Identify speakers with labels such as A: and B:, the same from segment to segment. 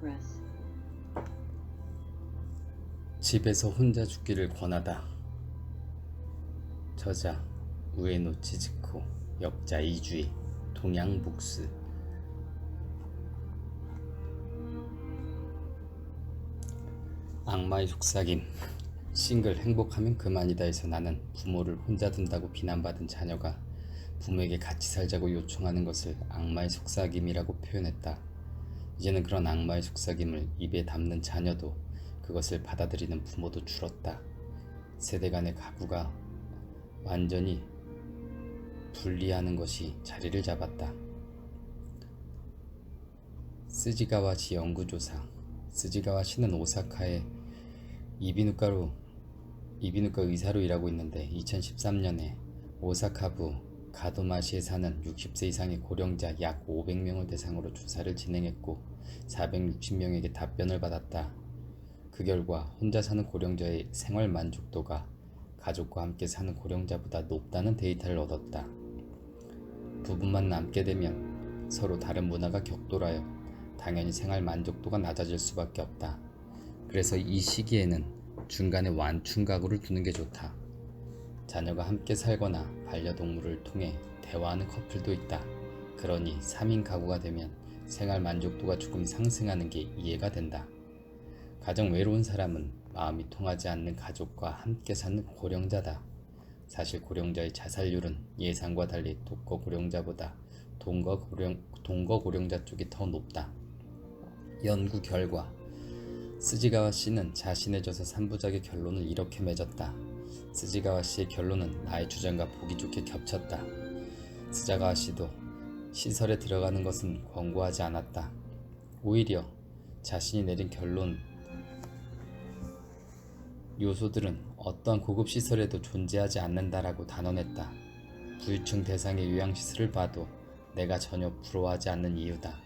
A: progress.
B: 집에서 혼자 죽기를 권하다. 저자 우에노 치즈코, 역자 이주희, 동양북스. 악마의 속삭임. 싱글 행복하면 그만이다에서 나는 부모를 혼자 둔다고 비난받은 자녀가 부모에게 같이 살자고 요청하는 것을 악마의 속삭임이라고 표현했다. 이제는 그런 악마의 속삭임을 입에 담는 자녀도 그것을 받아들이는 부모도 줄었다. 세대 간의 가구가 완전히 분리하는 것이 자리를 잡았다. 스지가와시 연구조사. 스지가와시는 오사카의 이비인후과 의사로 일하고 있는데 2013년에 오사카부 가도마시에 사는 60세 이상의 고령자 약 500명을 대상으로 조사를 진행했고 460명에게 답변을 받았다. 그 결과 혼자 사는 고령자의 생활 만족도가 가족과 함께 사는 고령자보다 높다는 데이터를 얻었다. 부부만 남게 되면 서로 다른 문화가 격돌하여 당연히 생활 만족도가 낮아질 수밖에 없다. 그래서 이 시기에는 중간에 완충 가구를 두는 게 좋다. 자녀가 함께 살거나 반려동물을 통해 대화하는 커플도 있다. 그러니 3인 가구가 되면 생활 만족도가 조금 상승하는 게 이해가 된다. 가정 외로운 사람은 마음이 통하지 않는 가족과 함께 사는 고령자다. 사실 고령자의 자살률은 예상과 달리 독거 고령자보다 동거 고령자 쪽이 더 높다. 연구 결과 스지가와 씨는 자신의 저서 3부작의 결론을 이렇게 맺었다. 스지가와 씨의 결론은 나의 주장과 보기 좋게 겹쳤다. 스지가와 씨도 시설에 들어가는 것은 권고하지 않았다. 오히려 자신이 내린 결론 요소들은 어떠한 고급 시설에도 존재하지 않는다라고 단언했다. 부유층 대상의 요양시설을 봐도 내가 전혀 부러워하지 않는 이유다.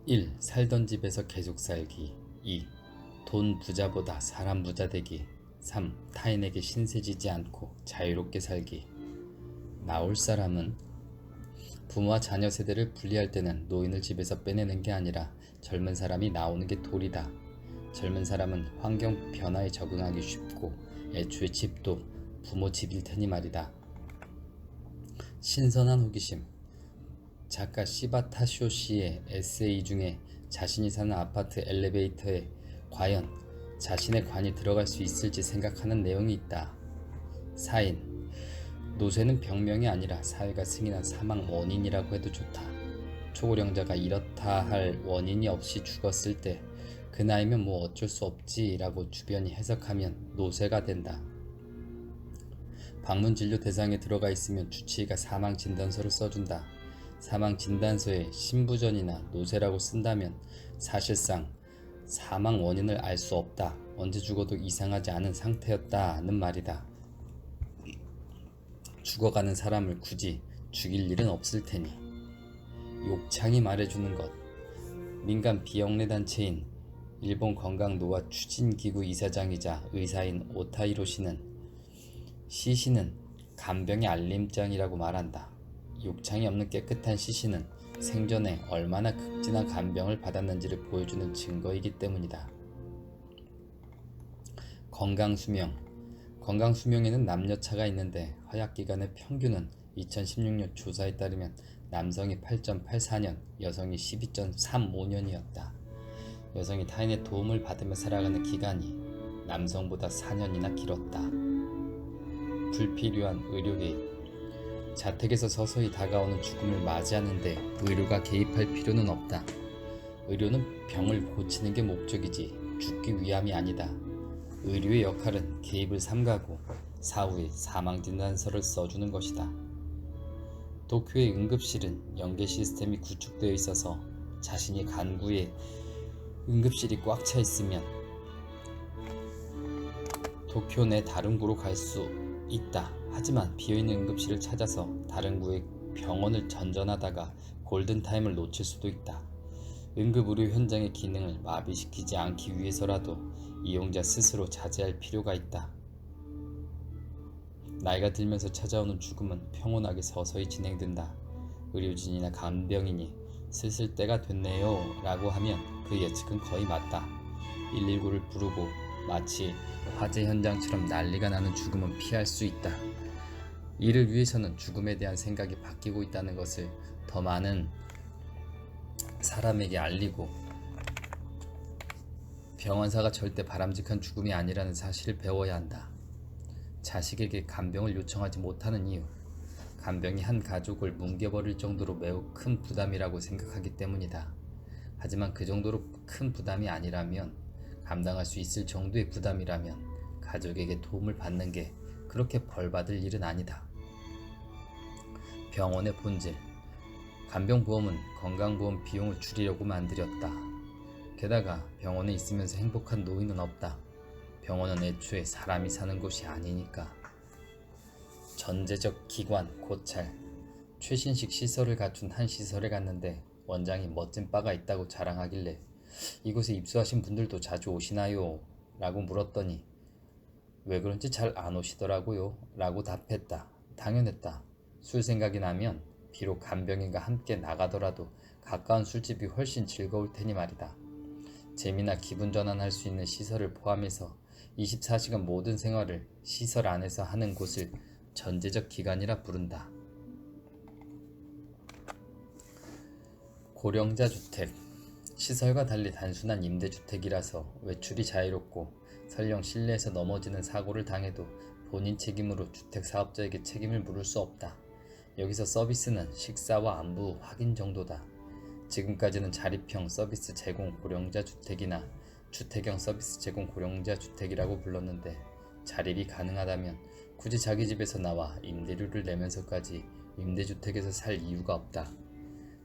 B: 1. 살던 집에서 계속 살기. 2. 돈 부자보다 사람 부자 되기. 3. 타인에게 신세지지 않고 자유롭게 살기. 나올 사람은 부모와 자녀 세대를 분리할 때는 노인을 집에서 빼내는 게 아니라 젊은 사람이 나오는 게 도리다. 젊은 사람은 환경 변화에 적응하기 쉽고 애초에 집도 부모 집일 테니 말이다. 신선한 호기심. 작가 시바타 쇼시의 에세이 중에 자신이 사는 아파트 엘리베이터에 과연 자신의 관이 들어갈 수 있을지 생각하는 내용이 있다. 사인. 노쇠는 병명이 아니라 사회가 승인한 사망 원인이라고 해도 좋다. 초고령자가 이렇다 할 원인이 없이 죽었을 때 그 나이면 뭐 어쩔 수 없지 라고 주변이 해석하면 노쇠가 된다. 방문진료 대상에 들어가 있으면 주치의가 사망진단서를 써준다. 사망진단서에 신부전이나 노쇠라고 쓴다면 사실상 사망 원인을 알 수 없다. 언제 죽어도 이상하지 않은 상태였다는 말이다. 죽어가는 사람을 굳이 죽일 일은 없을 테니. 욕창이 말해주는 것. 민간 비영리 단체인 일본 건강노화 추진기구 이사장이자 의사인 오타히로 씨는 시신은 간병의 알림장이라고 말한다. 욕창이 없는 깨끗한 시신은 생전에 얼마나 극진한 간병을 받았는지를 보여주는 증거이기 때문이다. 건강수명. 건강수명에는 남녀차가 있는데 허약기간의 평균은 2016년 조사에 따르면 남성이 8.84년, 여성이 12.35년이었다. 여성이 타인의 도움을 받으며 살아가는 기간이 남성보다 4년이나 길었다. 불필요한 의료 개입. 자택에서 서서히 다가오는 죽음을 맞이하는데 의료가 개입할 필요는 없다. 의료는 병을 고치는 게 목적이지 죽기 위함이 아니다. 의료의 역할은 개입을 삼가고 사후에 사망진단서를 써주는 것이다. 도쿄의 응급실은 연계 시스템이 구축되어 있어서 자신이 간구에 응급실이 꽉 차 있으면 도쿄 내 다른 구로 갈 수 있다. 하지만 비어있는 응급실을 찾아서 다른 구의 병원을 전전하다가 골든타임을 놓칠 수도 있다. 응급의료 현장의 기능을 마비시키지 않기 위해서라도 이용자 스스로 자제할 필요가 있다. 나이가 들면서 찾아오는 죽음은 평온하게 서서히 진행된다. 의료진이나 간병인이 슬슬 때가 됐네요 라고 하면 그 예측은 거의 맞다. 119를 부르고 마치 화재 현장처럼 난리가 나는 죽음은 피할 수 있다. 이를 위해서는 죽음에 대한 생각이 바뀌고 있다는 것을 더 많은 사람에게 알리고, 병원사가 절대 바람직한 죽음이 아니라는 사실을 배워야 한다. 자식에게 간병을 요청하지 못하는 이유, 간병이 한 가족을 뭉개버릴 정도로 매우 큰 부담이라고 생각하기 때문이다. 하지만 그 정도로 큰 부담이 아니라면, 감당할 수 있을 정도의 부담이라면 가족에게 도움을 받는 게 그렇게 벌받을 일은 아니다. 병원의 본질, 간병보험은 건강보험 비용을 줄이려고 만들었다. 게다가 병원에 있으면서 행복한 노인은 없다. 병원은 애초에 사람이 사는 곳이 아니니까. 전제적 기관, 고찰, 최신식 시설을 갖춘 한 시설에 갔는데 원장이 멋진 바가 있다고 자랑하길래 이곳에 입소하신 분들도 자주 오시나요? 라고 물었더니 왜 그런지 잘 안 오시더라고요 라고 답했다. 당연했다. 술 생각이 나면 비록 간병인과 함께 나가더라도 가까운 술집이 훨씬 즐거울 테니 말이다. 재미나 기분 전환할 수 있는 시설을 포함해서 24시간 모든 생활을 시설 안에서 하는 곳을 전제적 기관이라 부른다. 고령자 주택, 시설과 달리 단순한 임대주택이라서 외출이 자유롭고 설령 실내에서 넘어지는 사고를 당해도 본인 책임으로 주택사업자에게 책임을 물을 수 없다. 여기서 서비스는 식사와 안부 확인 정도다. 지금까지는 자립형 서비스 제공 고령자 주택이나 주택형 서비스 제공 고령자 주택이라고 불렀는데, 자립이 가능하다면 굳이 자기 집에서 나와 임대료를 내면서까지 임대주택에서 살 이유가 없다.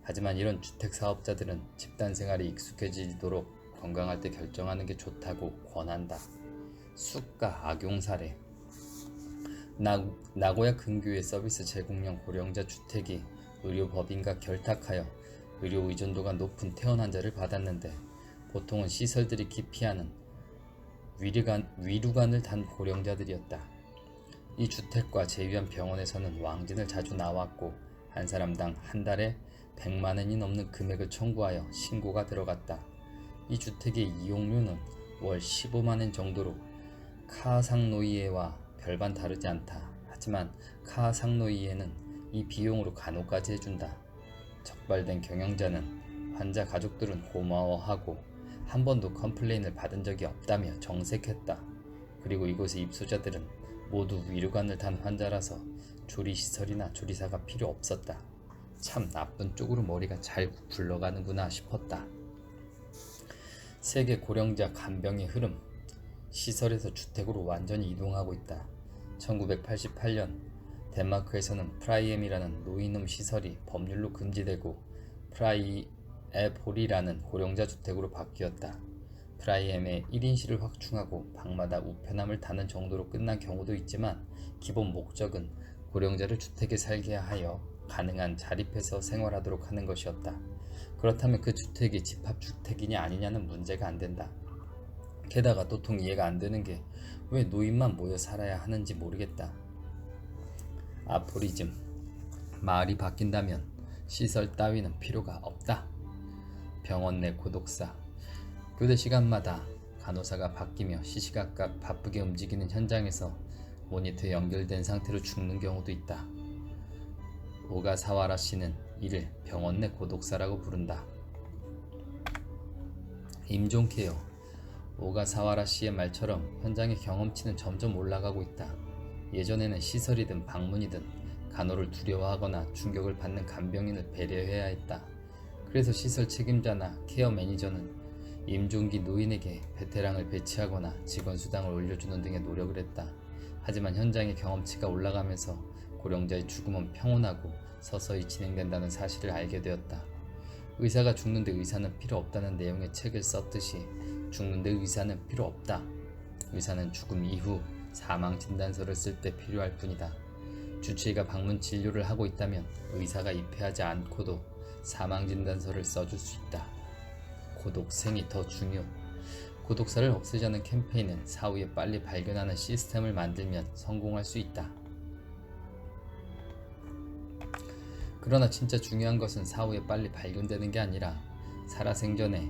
B: 하지만 이런 주택사업자들은 집단 생활에 익숙해지도록 건강할 때 결정하는 게 좋다고 권한다. 수가 악용 사례, 나고야 근교의 서비스 제공형 고령자 주택이 의료법인과 결탁하여 의료 의존도가 높은 퇴원 환자를 받았는데, 보통은 시설들이 기피하는 위루관을 단 고령자들이었다. 이 주택과 제휴한 병원에서는 왕진을 자주 나왔고 한 사람당 한 달에 100만 원이 넘는 금액을 청구하여 신고가 들어갔다. 이 주택의 이용료는 월 15만 원 정도로 카상노이에와 별반 다르지 않다. 하지만 카상노이에는 이 비용으로 간호까지 해준다. 적발된 경영자는 환자 가족들은 고마워하고 한 번도 컴플레인을 받은 적이 없다며 정색했다. 그리고 이곳의 입소자들은 모두 위루관을 단 환자라서 조리시설이나 조리사가 필요 없었다. 참 나쁜 쪽으로 머리가 잘 굴러가는구나 싶었다. 세계 고령자 간병의 흐름, 시설에서 주택으로 완전히 이동하고 있다. 1988년 덴마크에서는 프라이엠이라는 노인음 시설이 법률로 금지되고 프라이에볼이라는 고령자 주택으로 바뀌었다. 프라이엠의 1인실을 확충하고 방마다 우편함을 다는 정도로 끝난 경우도 있지만, 기본 목적은 고령자를 주택에 살게 하여 가능한 자립해서 생활하도록 하는 것이었다. 그렇다면 그 주택이 집합주택이냐 아니냐는 문제가 안 된다. 게다가 도통 이해가 안 되는 게 왜 노인만 모여 살아야 하는지 모르겠다. 아포리즘, 마을이 바뀐다면 시설 따위는 필요가 없다. 병원 내 고독사, 교대 시간마다 간호사가 바뀌며 시시각각 바쁘게 움직이는 현장에서 모니터에 연결된 상태로 죽는 경우도 있다. 오가사와라 씨는 이를 병원 내 고독사라고 부른다. 임종 케어, 오가사와라 씨의 말처럼 현장의 경험치는 점점 올라가고 있다. 예전에는 시설이든 방문이든 간호를 두려워하거나 충격을 받는 간병인을 배려해야 했다. 그래서 시설 책임자나 케어 매니저는 임종기 노인에게 베테랑을 배치하거나 직원 수당을 올려주는 등의 노력을 했다. 하지만 현장의 경험치가 올라가면서 고령자의 죽음은 평온하고 서서히 진행된다는 사실을 알게 되었다. 의사가 죽는데 의사는 필요 없다는 내용의 책을 썼듯이 죽는데 의사는 필요 없다. 의사는 죽음 이후 사망 진단서를 쓸 때 필요할 뿐이다. 주치의가 방문 진료를 하고 있다면 의사가 입회하지 않고도 사망 진단서를 써줄 수 있다. 고독생이 더 중요. 고독사를 없애자는 캠페인은 사후에 빨리 발견하는 시스템을 만들면 성공할 수 있다. 그러나 진짜 중요한 것은 사후에 빨리 발견되는 게 아니라 살아생전에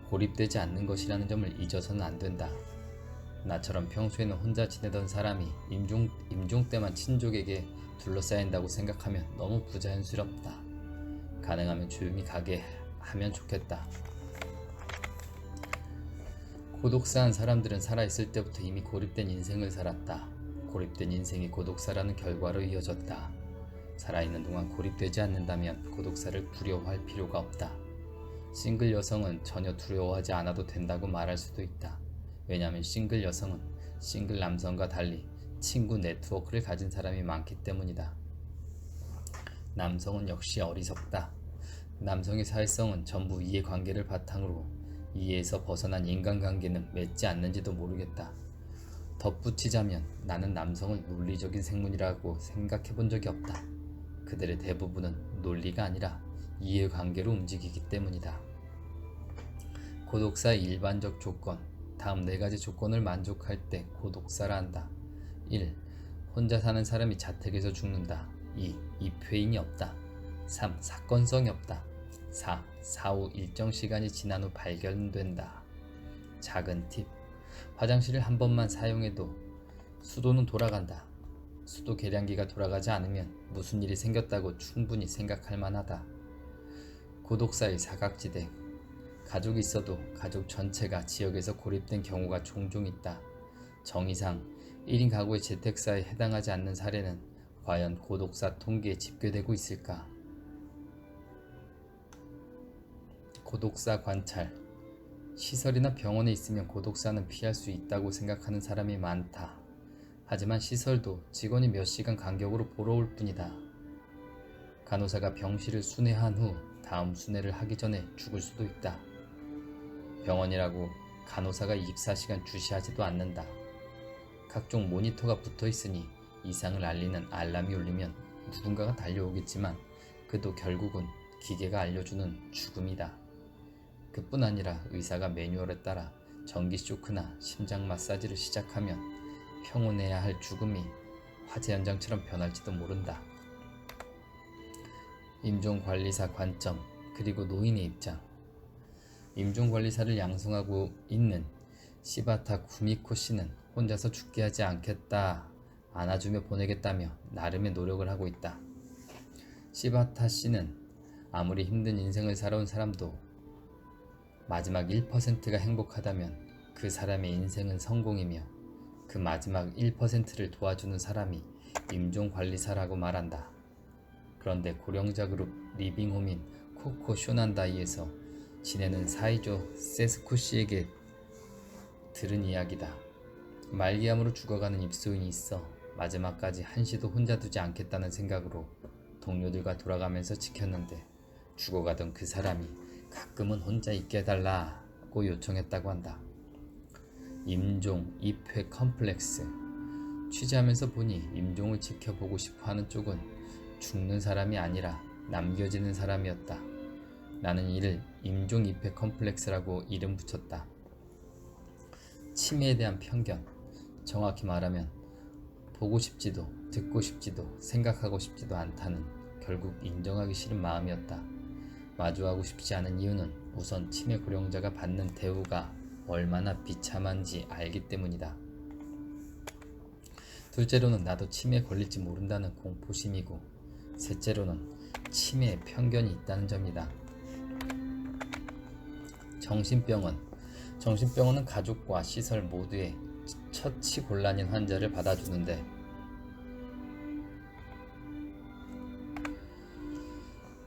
B: 고립되지 않는 것이라는 점을 잊어서는 안 된다. 나처럼 평소에는 혼자 지내던 사람이 임종 때만 친족에게 둘러싸인다고 생각하면 너무 부자연스럽다. 가능하면 조용히 가게 하면 좋겠다. 고독사한 사람들은 살아있을 때부터 이미 고립된 인생을 살았다. 고립된 인생이 고독사라는 결과로 이어졌다. 살아있는 동안 고립되지 않는다면 고독사를 두려워할 필요가 없다. 싱글 여성은 전혀 두려워하지 않아도 된다고 말할 수도 있다. 왜냐하면 싱글 여성은 싱글 남성과 달리 친구 네트워크를 가진 사람이 많기 때문이다. 남성은 역시 어리석다. 남성의 사회성은 전부 이해관계를 바탕으로 이해에서 벗어난 인간관계는 맺지 않는지도 모르겠다. 덧붙이자면 나는 남성을 논리적인 생물이라고 생각해 본 적이 없다. 그들의 대부분은 논리가 아니라 이해관계로 움직이기 때문이다. 고독사의 일반적 조건. 다음 4가지 조건을 만족할 때 고독사라 한다. 1. 혼자 사는 사람이 자택에서 죽는다. 2. 입회인이 없다. 3. 사건성이 없다. 4. 사후 일정 시간이 지난 후 발견된다. 작은 팁. 화장실을 한 번만 사용해도 수도는 돌아간다. 수도 계량기가 돌아가지 않으면 무슨 일이 생겼다고 충분히 생각할 만하다. 고독사의 사각지대. 가족이 있어도 가족 전체가 지역에서 고립된 경우가 종종 있다. 정의상 1인 가구의 재택사에 해당하지 않는 사례는 과연 고독사 통계에 집계되고 있을까? 고독사 관찰. 시설이나 병원에 있으면 고독사는 피할 수 있다고 생각하는 사람이 많다. 하지만 시설도 직원이 몇 시간 간격으로 보러 올 뿐이다. 간호사가 병실을 순회한 후 다음 순회를 하기 전에 죽을 수도 있다. 병원이라고 간호사가 24시간 주시하지도 않는다. 각종 모니터가 붙어 있으니 이상을 알리는 알람이 울리면 누군가가 달려오겠지만 그도 결국은 기계가 알려주는 죽음이다. 그뿐 아니라 의사가 매뉴얼에 따라 전기 쇼크나 심장 마사지를 시작하면 평온해야 할 죽음이 화재 현장처럼 변할지도 모른다. 임종관리사 관점, 그리고 노인의 입장. 임종관리사를 양성하고 있는 시바타 구미코 씨는 혼자서 죽게 하지 않겠다, 안아주며 보내겠다며 나름의 노력을 하고 있다. 시바타 씨는 아무리 힘든 인생을 살아온 사람도 마지막 1%가 행복하다면 그 사람의 인생은 성공이며 그 마지막 1%를 도와주는 사람이 임종관리사라고 말한다. 그런데 고령자 그룹 리빙홈인 코코 쇼난다이에서 지내는 사이조 세스코 씨에게 들은 이야기다. 말기암으로 죽어가는 입소인이 있어 마지막까지 한시도 혼자 두지 않겠다는 생각으로 동료들과 돌아가면서 지켰는데 죽어가던 그 사람이 가끔은 혼자 있게 해달라고 요청했다고 한다. 임종, 입회 컴플렉스. 취재하면서 보니 임종을 지켜보고 싶어하는 쪽은 죽는 사람이 아니라 남겨지는 사람이었다. 나는 이를 임종 입회 컴플렉스라고 이름 붙였다. 치매에 대한 편견. 정확히 말하면 보고 싶지도 듣고 싶지도 생각하고 싶지도 않다는 결국 인정하기 싫은 마음이었다. 마주하고 싶지 않은 이유는 우선 치매 고령자가 받는 대우가 얼마나 비참한지 알기 때문이다. 둘째로는 나도 치매에 걸릴지 모른다는 공포심이고, 셋째로는 치매에 편견이 있다는 점이다. 정신병원은 가족과 시설 모두에 처치곤란인 환자를 받아주는데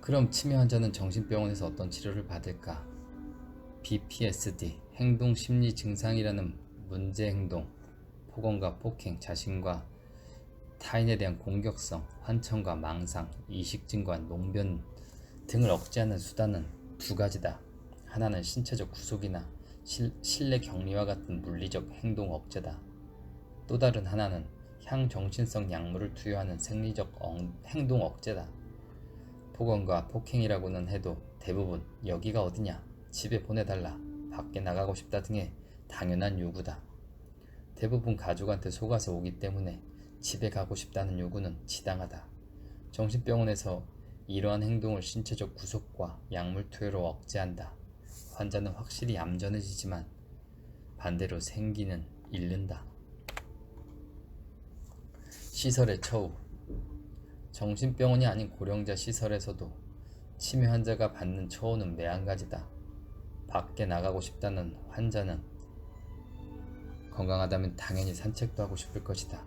B: 그럼 치매 환자는 정신병원에서 어떤 치료를 받을까? BPSD, 행동심리 증상이라는 문제행동, 폭언과 폭행, 자신과 타인에 대한 공격성, 환청과 망상, 이식증과 농변 등을 억제하는 수단은 2가지다. 하나는 신체적 구속이나 실내 격리와 같은 물리적 행동 억제다. 또 다른 하나는 향정신성 약물을 투여하는 생리적 행동 억제다. 폭언과 폭행이라고는 해도 대부분 여기가 어디냐, 집에 보내달라, 밖에 나가고 싶다 등의 당연한 요구다. 대부분 가족한테 속아서 오기 때문에 집에 가고 싶다는 요구는 지당하다. 정신병원에서 이러한 행동을 신체적 구속과 약물 투여로 억제한다. 환자는 확실히 얌전해지지만 반대로 생기는 잃는다. 시설의 처우. 정신병원이 아닌 고령자 시설에서도 치매 환자가 받는 처우는 매한가지다. 밖에 나가고 싶다는 환자는 건강하다면 당연히 산책도 하고 싶을 것이다.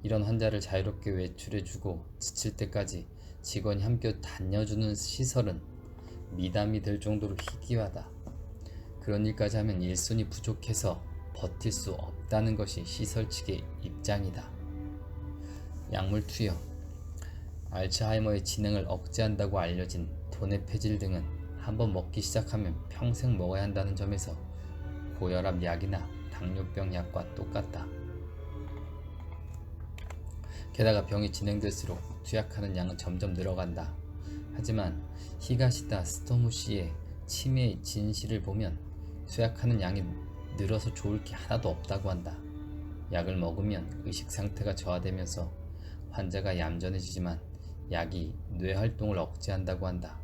B: 이런 환자를 자유롭게 외출해주고 지칠 때까지 직원이 함께 다녀주는 시설은 미담이 될 정도로 희귀하다. 그런 일까지 하면 일손이 부족해서 버틸 수 없다는 것이 시설 측의 입장이다. 약물 투여. 알츠하이머의 진행을 억제한다고 알려진 도네페질 등은 한번 먹기 시작하면 평생 먹어야 한다는 점에서 고혈압 약이나 당뇨병 약과 똑같다. 게다가 병이 진행될수록 투약하는 양은 점점 늘어간다. 하지만 히가시다 스토무시의 치매의 진실을 보면 투약하는 양이 늘어서 좋을 게 하나도 없다고 한다. 약을 먹으면 의식 상태가 저하되면서 환자가 얌전해지지만 약이 뇌 활동을 억제한다고 한다.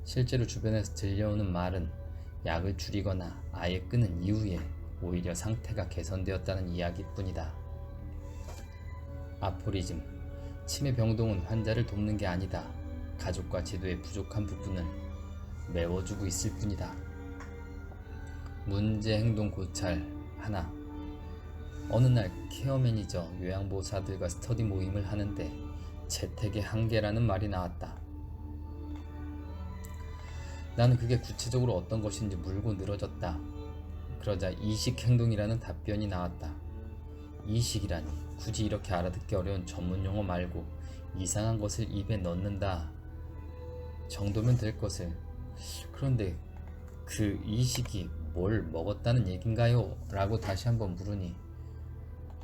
B: 실제로 주변에서 들려오는 말은 약을 줄이거나 아예 끊은 이후에 오히려 상태가 개선되었다는 이야기뿐이다. 아포리즘. 치매 병동은 환자를 돕는 게 아니다. 가족과 제도의 부족한 부분을 메워주고 있을 뿐이다. 문제 행동 고찰 하나. 어느 날 케어 매니저 요양보호사들과 스터디 모임을 하는데 재택의 한계라는 말이 나왔다. 나는 그게 구체적으로 어떤 것인지 물고 늘어졌다. 그러자 이식행동이라는 답변이 나왔다. 이식이라니, 굳이 이렇게 알아듣기 어려운 전문용어 말고 이상한 것을 입에 넣는다 정도면 될 것을. 그런데 그 이식이 뭘 먹었다는 얘긴가요? 라고 다시 한번 물으니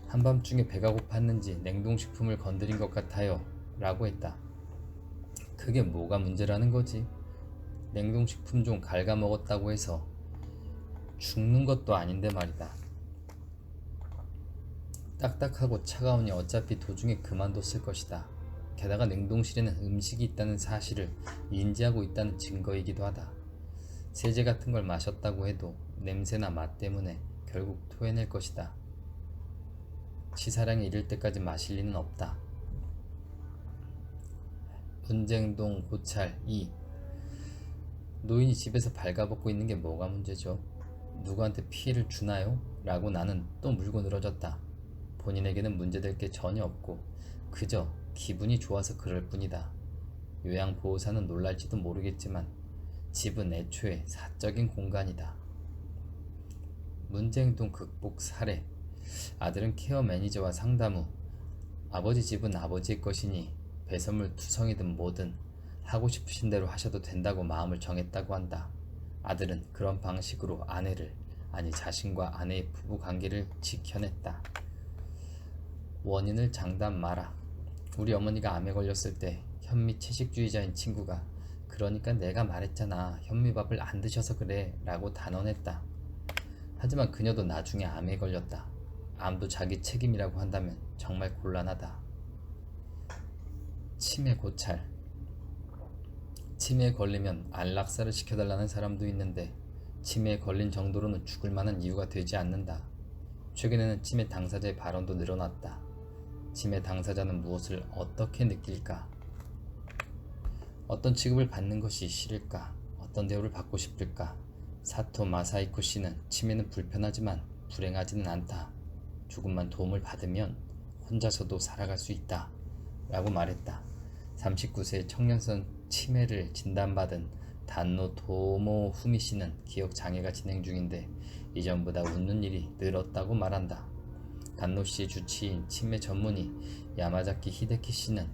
B: 한밤중에 배가 고팠는지 냉동식품을 건드린 것 같아요 라고 했다. 그게 뭐가 문제라는 거지? 냉동식품 좀 갉아먹었다고 해서 죽는 것도 아닌데 말이다. 딱딱하고 차가우니 어차피 도중에 그만뒀을 것이다. 게다가 냉동실에는 음식이 있다는 사실을 인지하고 있다는 증거이기도 하다. 세제 같은 걸 마셨다고 해도 냄새나 맛 때문에 결국 토해낼 것이다. 치사량에 이를 때까지 마실 리는 없다. 문제행동 고찰 2. 노인이 집에서 발가벗고 있는 게 뭐가 문제죠? 누구한테 피해를 주나요? 라고 나는 또 물고 늘어졌다. 본인에게는 문제될 게 전혀 없고 그저 기분이 좋아서 그럴 뿐이다. 요양보호사는 놀랄지도 모르겠지만 집은 애초에 사적인 공간이다. 문제행동 극복 사례. 아들은 케어 매니저와 상담 후 아버지 집은 아버지의 것이니 배설물 투성이든 뭐든 하고 싶으신 대로 하셔도 된다고 마음을 정했다고 한다. 아들은 그런 방식으로 아내를, 아니 자신과 아내의 부부관계를 지켜냈다. 원인을 장담 마라. 우리 어머니가 암에 걸렸을 때 현미 채식주의자인 친구가 그러니까 내가 말했잖아, 현미밥을 안 드셔서 그래 라고 단언했다. 하지만 그녀도 나중에 암에 걸렸다. 암도 자기 책임이라고 한다면 정말 곤란하다. 치매 고찰. 치매에 걸리면 안락사를 시켜달라는 사람도 있는데 치매에 걸린 정도로는 죽을 만한 이유가 되지 않는다. 최근에는 치매 당사자의 발언도 늘어났다. 치매 당사자는 무엇을 어떻게 느낄까? 어떤 취급을 받는 것이 싫을까? 어떤 대우를 받고 싶을까? 사토 마사이코 씨는 치매는 불편하지만 불행하지는 않다. 조금만 도움을 받으면 혼자서도 살아갈 수 있다 라고 말했다. 39세 청년선 치매를 진단받은 단노 도모 후미 씨는 기억 장애가 진행 중인데 이전보다 웃는 일이 늘었다고 말한다. 단노 씨의 주치인 치매 전문의 야마자키 히데키 씨는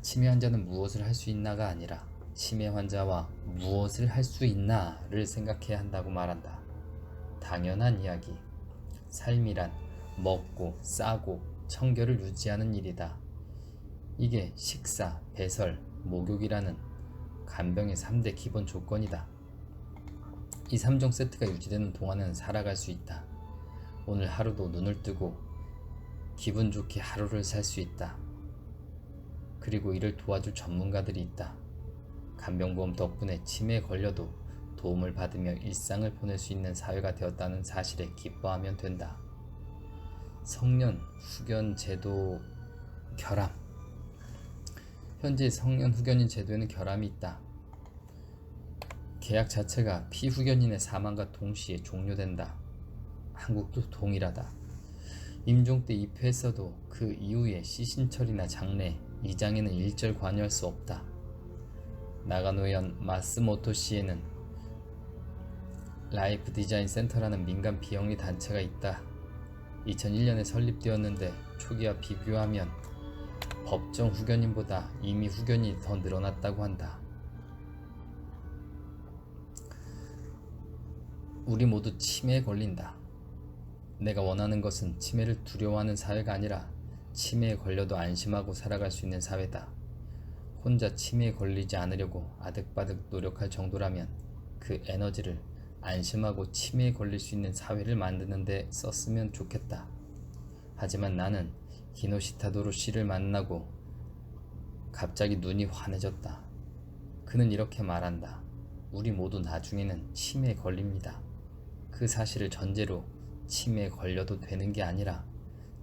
B: 치매 환자는 무엇을 할 수 있나가 아니라 치매 환자와 무엇을 할 수 있나를 생각해야 한다고 말한다. 당연한 이야기. 삶이란 먹고 싸고 청결을 유지하는 일이다. 이게 식사, 배설, 목욕이라는 간병의 3대 기본 조건이다. 이 3종 세트가 유지되는 동안은 살아갈 수 있다. 오늘 하루도 눈을 뜨고 기분 좋게 하루를 살 수 있다. 그리고 이를 도와줄 전문가들이 있다. 간병보험 덕분에 치매에 걸려도 도움을 받으며 일상을 보낼 수 있는 사회가 되었다는 사실에 기뻐하면 된다. 성년 후견 제도 결함. 현재 성년 후견인 제도에는 결함이 있다. 계약 자체가 피후견인의 사망과 동시에 종료된다. 한국도 동일하다. 임종 때 입회했어도 그 이후에 시신처리나 장례, 이장에는 일절 관여할 수 없다. 나가노현 마스모토시에는 라이프 디자인 센터라는 민간 비영리 단체가 있다. 2001년에 설립되었는데 초기와 비교하면 법정 후견인보다 이미 후견인이 더 늘어났다고 한다. 우리 모두 치매에 걸린다. 내가 원하는 것은 치매를 두려워하는 사회가 아니라 치매에 걸려도 안심하고 살아갈 수 있는 사회다. 혼자 치매에 걸리지 않으려고 아득바득 노력할 정도라면 그 에너지를 안심하고 치매에 걸릴 수 있는 사회를 만드는 데 썼으면 좋겠다. 하지만 나는 히노시타도로 씨를 만나고 갑자기 눈이 환해졌다. 그는 이렇게 말한다. 우리 모두 나중에는 치매에 걸립니다. 그 사실을 전제로 치매에 걸려도 되는 게 아니라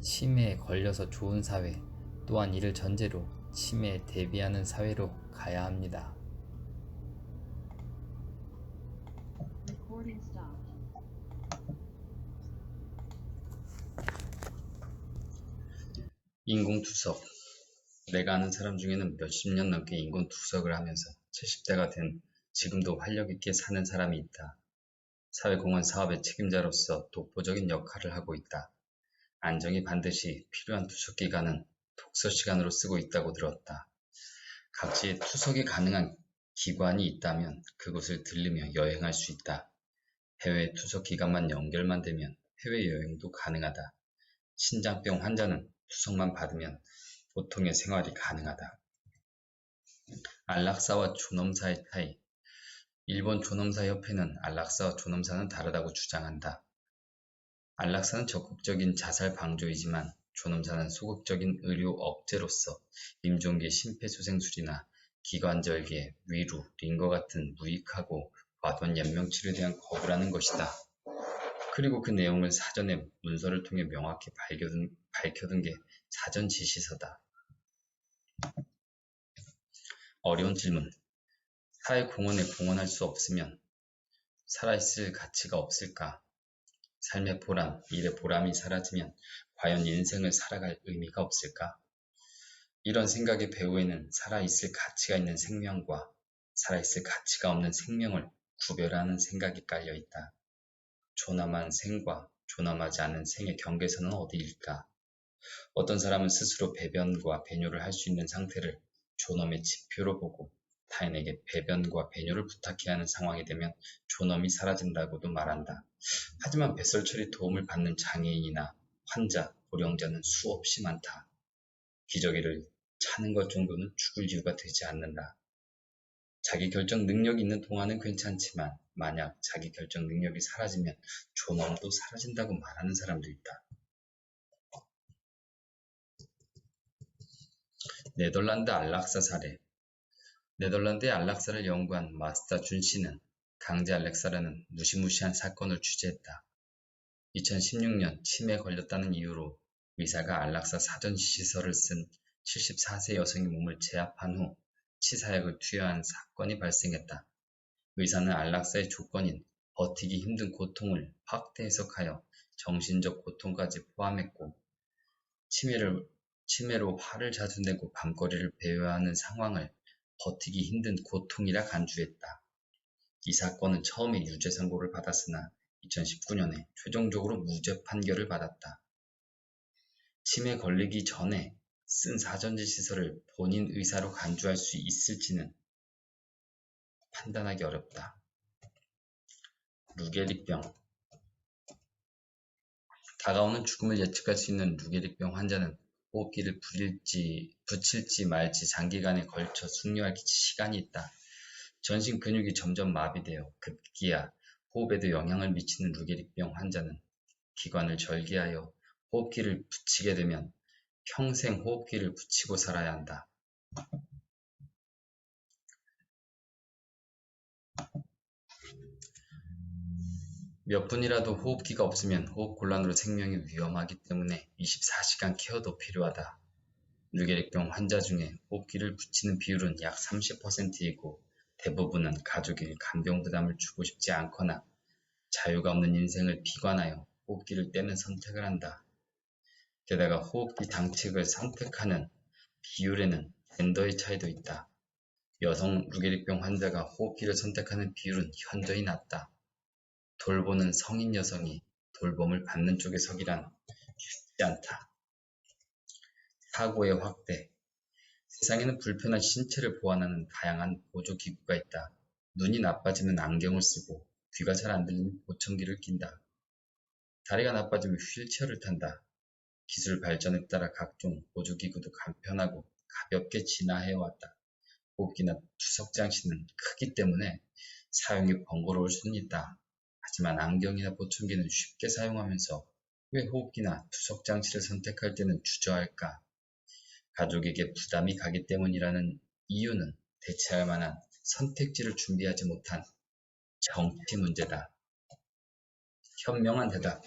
B: 치매에 걸려서 좋은 사회, 또한 이를 전제로 치매에 대비하는 사회로 가야 합니다. 인공투석. 내가 아는 사람 중에는 몇십 년 넘게 인공투석을 하면서 70대가 된 지금도 활력있게 사는 사람이 있다. 사회공헌 사업의 책임자로서 독보적인 역할을 하고 있다. 안정이 반드시 필요한 투석 기간은 독서 시간으로 쓰고 있다고 들었다. 각지에 투석이 가능한 기관이 있다면 그곳을 들르며 여행할 수 있다. 해외 투석 기간만 연결만 되면 해외여행도 가능하다. 신장병 환자는 투석만 받으면 보통의 생활이 가능하다. 안락사와 존엄사의 차이. 일본 존엄사협회는 안락사와 존엄사는 다르다고 주장한다. 안락사는 적극적인 자살 방조이지만 존엄사는 소극적인 의료 억제로서 임종기 심폐소생술이나 기관절개, 위루, 링거 같은 무익하고 과도한 연명치료에 대한 거부라는 것이다. 그리고 그 내용을 사전에 문서를 통해 명확히 밝혀둔 게 사전 지시서다. 어려운 질문. 사회 공헌에 공헌할 수 없으면 살아있을 가치가 없을까? 삶의 보람, 일의 보람이 사라지면 과연 인생을 살아갈 의미가 없을까? 이런 생각의 배후에는 살아있을 가치가 있는 생명과 살아있을 가치가 없는 생명을 구별하는 생각이 깔려있다. 존엄한 생과 존엄하지 않은 생의 경계선은 어디일까? 어떤 사람은 스스로 배변과 배뇨를 할 수 있는 상태를 존엄의 지표로 보고 타인에게 배변과 배뇨를 부탁해야 하는 상황이 되면 존엄이 사라진다고도 말한다. 하지만 뱃설처리 도움을 받는 장애인이나 환자, 고령자는 수없이 많다. 기저귀를 차는 것 정도는 죽을 이유가 되지 않는다. 자기 결정 능력이 있는 동안은 괜찮지만 만약 자기 결정 능력이 사라지면 존엄도 사라진다고 말하는 사람도 있다. 네덜란드 안락사 사례. 네덜란드의 안락사를 연구한 마스타 준 씨는 강제 안락사라는 무시무시한 사건을 취재했다. 2016년 치매에 걸렸다는 이유로 의사가 안락사 사전 지시서를 쓴 74세 여성의 몸을 제압한 후 치사약을 투여한 사건이 발생했다. 의사는 안락사의 조건인 버티기 힘든 고통을 확대 해석하여 정신적 고통까지 포함했고 치매로 화를 자주 내고 밤거리를 배회하는 상황을 버티기 힘든 고통이라 간주했다. 이 사건은 처음에 유죄 선고를 받았으나 2019년에 최종적으로 무죄 판결을 받았다. 치매 걸리기 전에 쓴 사전지시서를 본인 의사로 간주할 수 있을지는 판단하기 어렵다. 루게릭병. 다가오는 죽음을 예측할 수 있는 루게릭병 환자는 호흡기를 붙일지 말지 장기간에 걸쳐 숙려할 시간이 있다. 전신 근육이 점점 마비되어 급기야 호흡에도 영향을 미치는 루게릭병 환자는 기관을 절개하여 호흡기를 붙이게 되면 평생 호흡기를 붙이고 살아야 한다. 몇 분이라도 호흡기가 없으면 호흡곤란으로 생명이 위험하기 때문에 24시간 케어도 필요하다. 류게릭병 환자 중에 호흡기를 붙이는 비율은 약 30%이고 대부분은 가족에게 간병 부담을 주고 싶지 않거나 자유가 없는 인생을 비관하여 호흡기를 떼는 선택을 한다. 게다가 호흡기 장착을 선택하는 비율에는 젠더의 차이도 있다. 여성 류게릭병 환자가 호흡기를 선택하는 비율은 현저히 낮다. 돌보는 성인 여성이 돌봄을 받는 쪽에 서기란 쉽지 않다. 사고의 확대. 세상에는 불편한 신체를 보완하는 다양한 보조기구가 있다. 눈이 나빠지면 안경을 쓰고 귀가 잘 안 들리면 보청기를 낀다. 다리가 나빠지면 휠체어를 탄다. 기술 발전에 따라 각종 보조기구도 간편하고 가볍게 진화해왔다. 호흡기나 투석장치는 크기 때문에 사용이 번거로울 수는 있다. 하지만 안경이나 보청기는 쉽게 사용하면서 왜 호흡기나 투석장치를 선택할 때는 주저할까? 가족에게 부담이 가기 때문이라는 이유는 대체할 만한 선택지를 준비하지 못한 정치 문제다. 현명한 대답.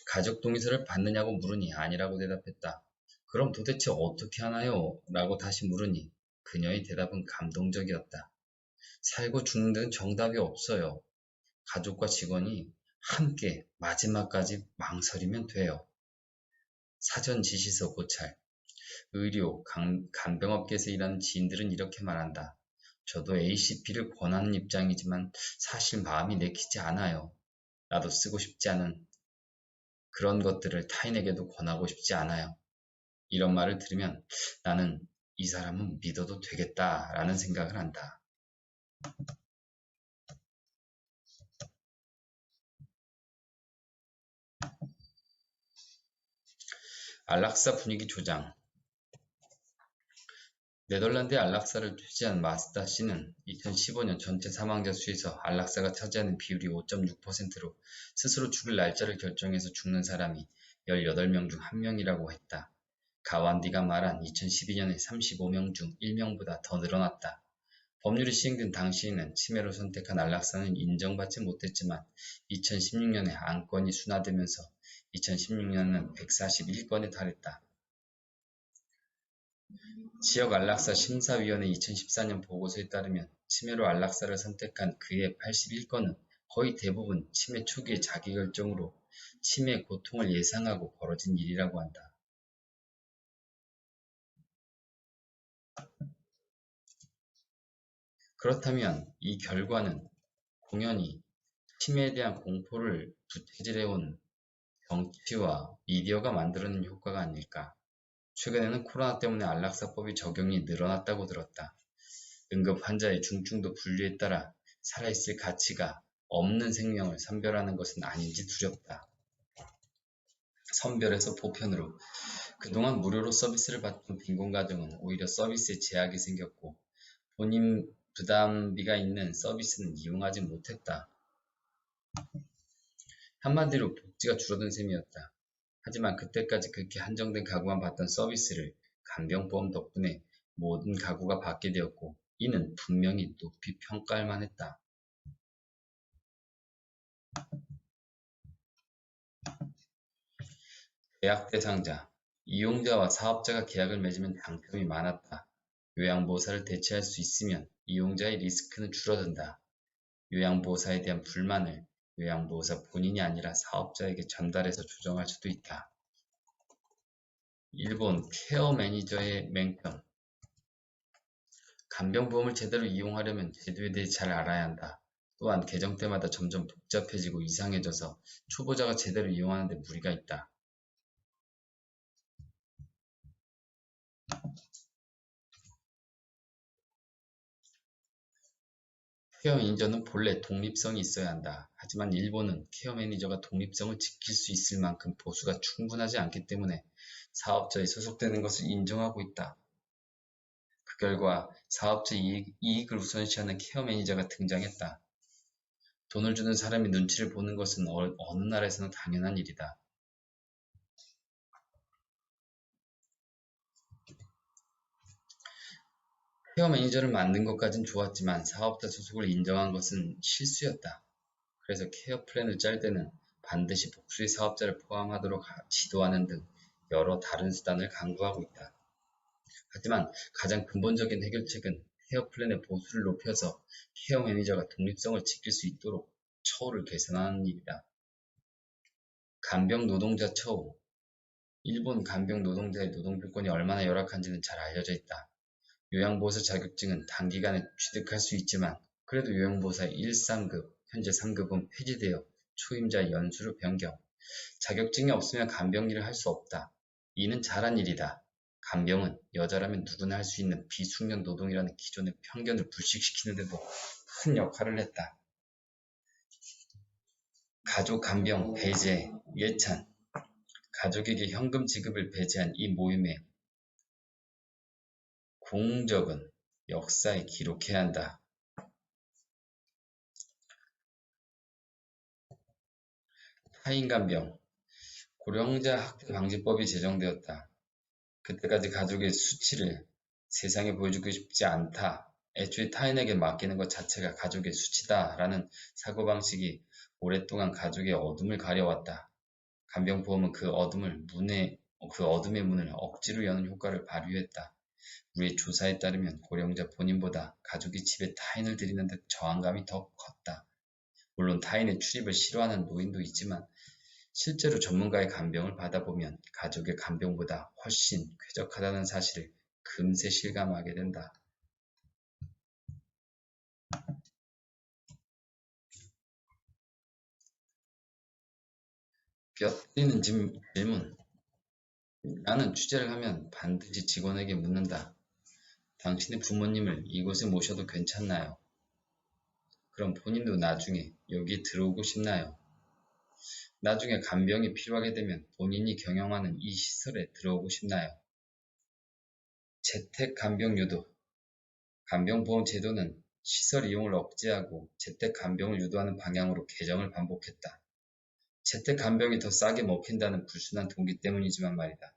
B: 가족 동의서를 받느냐고 물으니 아니라고 대답했다. 그럼 도대체 어떻게 하나요? 라고 다시 물으니 그녀의 대답은 감동적이었다. 살고 죽는 데는 정답이 없어요. 가족과 직원이 함께 마지막까지 망설이면 돼요. 사전 지시서 고찰. 의료, 간병업계에서 일하는 지인들은 이렇게 말한다. 저도 ACP를 권하는 입장이지만 사실 마음이 내키지 않아요. 나도 쓰고 싶지 않은 그런 것들을 타인에게도 권하고 싶지 않아요. 이런 말을 들으면 나는 이 사람은 믿어도 되겠다라는 생각을 한다. 안락사 분위기 조장. 네덜란드의 안락사를 취재한 마스다 씨는 2015년 전체 사망자 수에서 안락사가 차지하는 비율이 5.6%로 스스로 죽을 날짜를 결정해서 죽는 사람이 18명 중 1명이라고 했다. 가완디가 말한 2012년에 35명 중 1명보다 더 늘어났다. 법률이 시행된 당시에는 치매로 선택한 안락사는 인정받지 못했지만 2016년에 안건이 순화되면서 2016년은 141건에 달했다. 지역 안락사 심사위원회 2014년 보고서에 따르면 치매로 안락사를 선택한 그의 81건은 거의 대부분 치매 초기의 자기결정으로 치매 고통을 예상하고 벌어진 일이라고 한다. 그렇다면 이 결과는 공연히 치매에 대한 공포를 부채질해온 정치와 미디어가 만들어낸 효과가 아닐까. 최근에는 코로나 때문에 안락사법이 적용이 늘어났다고 들었다. 응급 환자의 중증도 분류에 따라 살아있을 가치가 없는 생명을 선별하는 것은 아닌지 두렵다. 선별에서 보편으로 그동안 무료로 서비스를 받던 빈곤가정은 오히려 서비스에 제약이 생겼고 본인 부담비가 있는 서비스는 이용하지 못했다. 한마디로 복지가 줄어든 셈이었다. 하지만 그때까지 그렇게 한정된 가구만 받던 서비스를 간병보험 덕분에 모든 가구가 받게 되었고 이는 분명히 높이 평가할 만했다. 계약 대상자, 이용자와 사업자가 계약을 맺으면 장점이 많았다. 요양보호사를 대체할 수 있으면 이용자의 리스크는 줄어든다. 요양보호사에 대한 불만을 요양보호사 본인이 아니라 사업자에게 전달해서 조정할 수도 있다. 일본 케어 매니저의 맹점. 간병보험을 제대로 이용하려면 제도에 대해 잘 알아야 한다. 또한 개정 때마다 점점 복잡해지고 이상해져서 초보자가 제대로 이용하는 데 무리가 있다. 케어 인저는 본래 독립성이 있어야 한다. 하지만 일본은 케어 매니저가 독립성을 지킬 수 있을 만큼 보수가 충분하지 않기 때문에 사업자에 소속되는 것을 인정하고 있다. 그 결과 사업자 이익을 우선시하는 케어 매니저가 등장했다. 돈을 주는 사람이 눈치를 보는 것은 어느 나라에서나 당연한 일이다. 케어 매니저를 만든 것까진 좋았지만 사업자 소속을 인정한 것은 실수였다. 그래서 케어 플랜을 짤 때는 반드시 복수의 사업자를 포함하도록 지도하는 등 여러 다른 수단을 강구하고 있다. 하지만 가장 근본적인 해결책은 케어 플랜의 보수를 높여서 케어 매니저가 독립성을 지킬 수 있도록 처우를 개선하는 일이다. 간병 노동자 처우. 일본 간병 노동자의 노동조건이 얼마나 열악한지는 잘 알려져 있다. 요양보호사 자격증은 단기간에 취득할 수 있지만 그래도 요양보호사 1, 3급, 현재 3급은 폐지되어 초임자 연수로 변경. 자격증이 없으면 간병 일을 할 수 없다. 이는 잘한 일이다. 간병은 여자라면 누구나 할 수 있는 비숙련 노동이라는 기존의 편견을 불식시키는 데도 큰 역할을 했다. 가족 간병 배제 예찬. 가족에게 현금 지급을 배제한 이 모임의 공적은 역사에 기록해야 한다. 타인 간병. 고령자 학대 방지법이 제정되었다. 그때까지 가족의 수치를 세상에 보여주고 싶지 않다. 애초에 타인에게 맡기는 것 자체가 가족의 수치다라는 사고방식이 오랫동안 가족의 어둠을 가려왔다. 간병보험은 그 어둠의 문을 억지로 여는 효과를 발휘했다. 우리의 조사에 따르면 고령자 본인보다 가족이 집에 타인을 들이는 데 저항감이 더 컸다. 물론 타인의 출입을 싫어하는 노인도 있지만 실제로 전문가의 간병을 받아보면 가족의 간병보다 훨씬 쾌적하다는 사실을 금세 실감하게 된다. 뼈 때리는 질문. 나는 취재를 하면 반드시 직원에게 묻는다. 당신의 부모님을 이곳에 모셔도 괜찮나요? 그럼 본인도 나중에 여기에 들어오고 싶나요? 나중에 간병이 필요하게 되면 본인이 경영하는 이 시설에 들어오고 싶나요? 재택 간병 유도. 간병보험 제도는 시설 이용을 억제하고 재택 간병을 유도하는 방향으로 개정을 반복했다. 재택 간병이 더 싸게 먹힌다는 불순한 동기 때문이지만 말이다.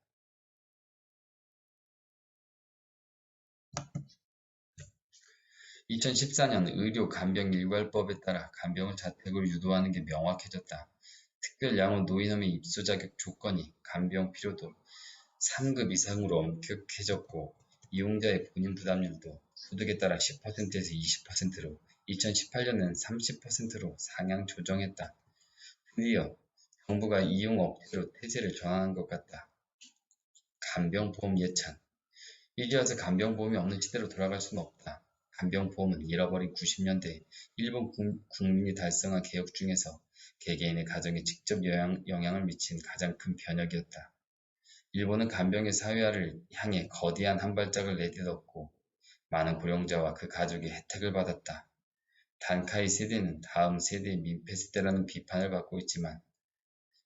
B: 2014년 의료 간병 일괄법에 따라 간병을 자택으로 유도하는 게 명확해졌다. 특별 양호 노인험의 입소 자격 조건이 간병 필요도 3급 이상으로 엄격해졌고 이용자의 본인 부담률도 소득에 따라 10%에서 20%로 2018년에는 30%로 상향 조정했다. 드디어 정부가 이용 억제로 태세를 전환한 것 같다. 간병보험 예찬. 이제 와서 간병보험이 없는 시대로 돌아갈 수는 없다. 간병보험은 잃어버린 90년대 일본 국민이 달성한 개혁 중에서 개개인의 가정에 직접 영향을 미친 가장 큰 변혁이었다. 일본은 간병의 사회화를 향해 거대한 한 발짝을 내딛었고 많은 고령자와 그 가족이 혜택을 받았다. 단카이 세대는 다음 세대의 민폐 세대라는 비판을 받고 있지만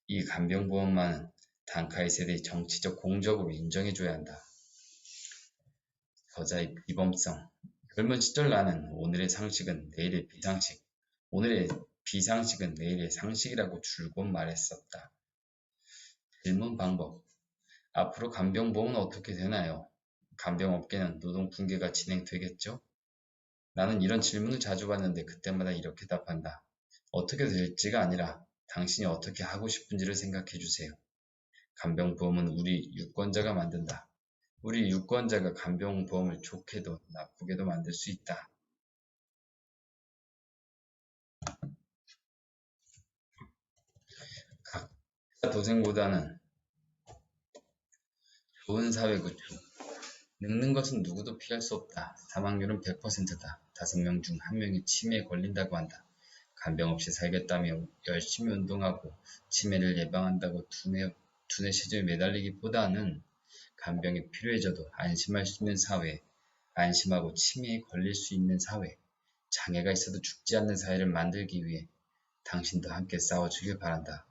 B: 이 간병보험만은 단카이 세대의 정치적 공적으로 인정해줘야 한다. 저자의 비범성. 젊은 시절 나는 오늘의 비상식은 내일의 상식이라고 줄곧 말했었다. 질문 방법. 앞으로 간병보험은 어떻게 되나요? 간병업계는 노동 붕괴가 진행되겠죠? 나는 이런 질문을 자주 받는데 그때마다 이렇게 답한다. 어떻게 될지가 아니라 당신이 어떻게 하고 싶은지를 생각해 주세요. 간병보험은 우리 유권자가 만든다. 우리 유권자가 간병보험을 좋게도 나쁘게도 만들 수 있다. 각자 도생보다는 좋은 사회 구축. 늙는 것은 누구도 피할 수 없다. 사망률은 100%다. 5명 중 1명이 치매에 걸린다고 한다. 간병 없이 살겠다며 열심히 운동하고 치매를 예방한다고 두뇌 시절에 매달리기보다는 간병이 필요해져도 안심할 수 있는 사회, 안심하고 치매에 걸릴 수 있는 사회, 장애가 있어도 죽지 않는 사회를 만들기 위해 당신도 함께 싸워주길 바란다.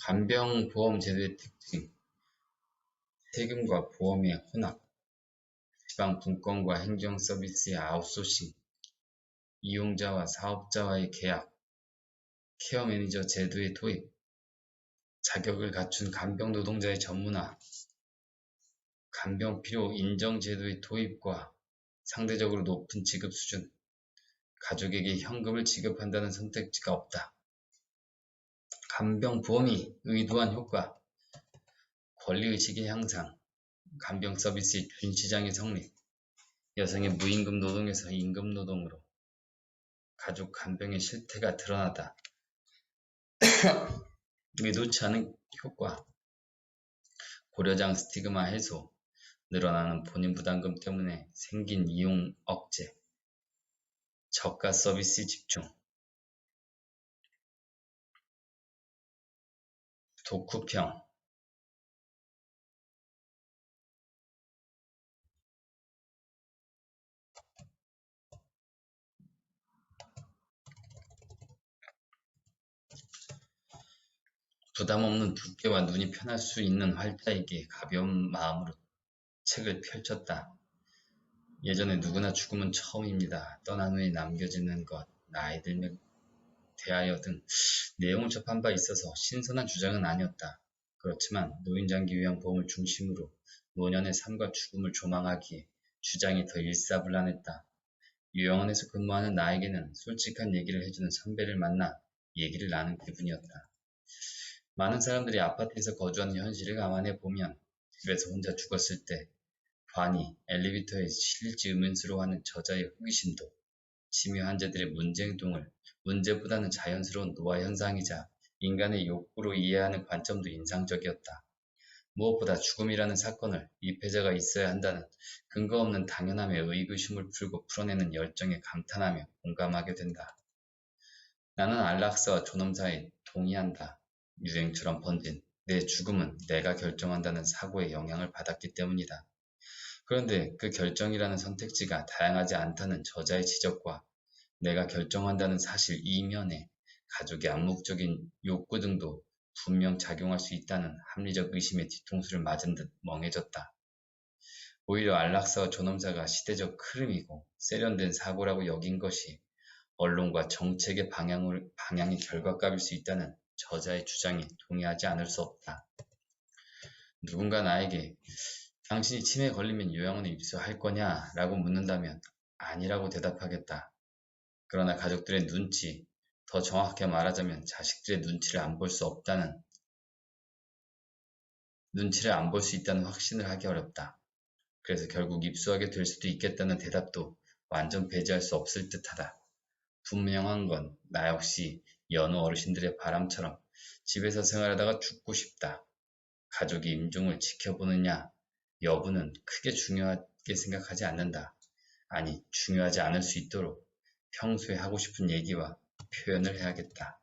B: 간병보험 제도의 특징, 세금과 보험의 혼합. 지방 분권과 행정 서비스의 아웃소싱, 이용자와 사업자와의 계약, 케어 매니저 제도의 도입, 자격을 갖춘 간병 노동자의 전문화, 간병 필요 인정 제도의 도입과 상대적으로 높은 지급 수준, 가족에게 현금을 지급한다는 선택지가 없다. 간병보험이 의도한 효과, 권리의식의 향상, 간병 서비스의 준시장의 성립, 여성의 무임금 노동에서 임금 노동으로 가족 간병의 실태가 드러나다. 의도치 않은 효과, 고려장 스티그마 해소, 늘어나는 본인 부담금 때문에 생긴 이용 억제, 저가 서비스 집중, 독후평, 부담 없는 두께와 눈이 편할 수 있는 활자에게 가벼운 마음으로 책을 펼쳤다. 예전에 누구나 죽음은 처음입니다. 떠난 후에 남겨지는 것, 나이 들며 대하여 등 내용을 접한 바 있어서 신선한 주장은 아니었다. 그렇지만 노인장기 요양보험을 중심으로 노년의 삶과 죽음을 조망하기에 주장이 더 일사불란했다. 요양원에서 근무하는 나에게는 솔직한 얘기를 해주는 선배를 만나 얘기를 나눈 기분이었다. 많은 사람들이 아파트에서 거주하는 현실을 감안해 보면 집에서 혼자 죽었을 때 관이 엘리베이터에 실릴지 의문스러워하는 저자의 호기심도 치매 환자들의 문제행동을 문제보다는 자연스러운 노화 현상이자 인간의 욕구로 이해하는 관점도 인상적이었다. 무엇보다 죽음이라는 사건을 입회자가 있어야 한다는 근거 없는 당연함에 의구심을 풀고 풀어내는 열정에 감탄하며 공감하게 된다. 나는 안락사와 존엄사에 동의한다. 유행처럼 번진 내 죽음은 내가 결정한다는 사고의 영향을 받았기 때문이다. 그런데 그 결정이라는 선택지가 다양하지 않다는 저자의 지적과 내가 결정한다는 사실 이면에 가족의 암묵적인 욕구 등도 분명 작용할 수 있다는 합리적 의심의 뒤통수를 맞은 듯 멍해졌다. 오히려 안락사와 존엄사가 시대적 흐름이고 세련된 사고라고 여긴 것이 언론과 정책의 방향의 결과값일 수 있다는 저자의 주장에 동의하지 않을 수 없다. 누군가 나에게 당신이 치매에 걸리면 요양원에 입소할 거냐? 라고 묻는다면 아니라고 대답하겠다. 그러나 가족들의 눈치, 더 정확하게 말하자면 자식들의 눈치를 안 볼 수 있다는 확신을 하기 어렵다. 그래서 결국 입소하게 될 수도 있겠다는 대답도 완전 배제할 수 없을 듯하다. 분명한 건 나 역시 여느 어르신들의 바람처럼 집에서 생활하다가 죽고 싶다. 가족이 임종을 지켜보느냐 여부는 크게 중요하게 생각하지 않는다. 아니, 중요하지 않을 수 있도록 평소에 하고 싶은 얘기와 표현을 해야겠다.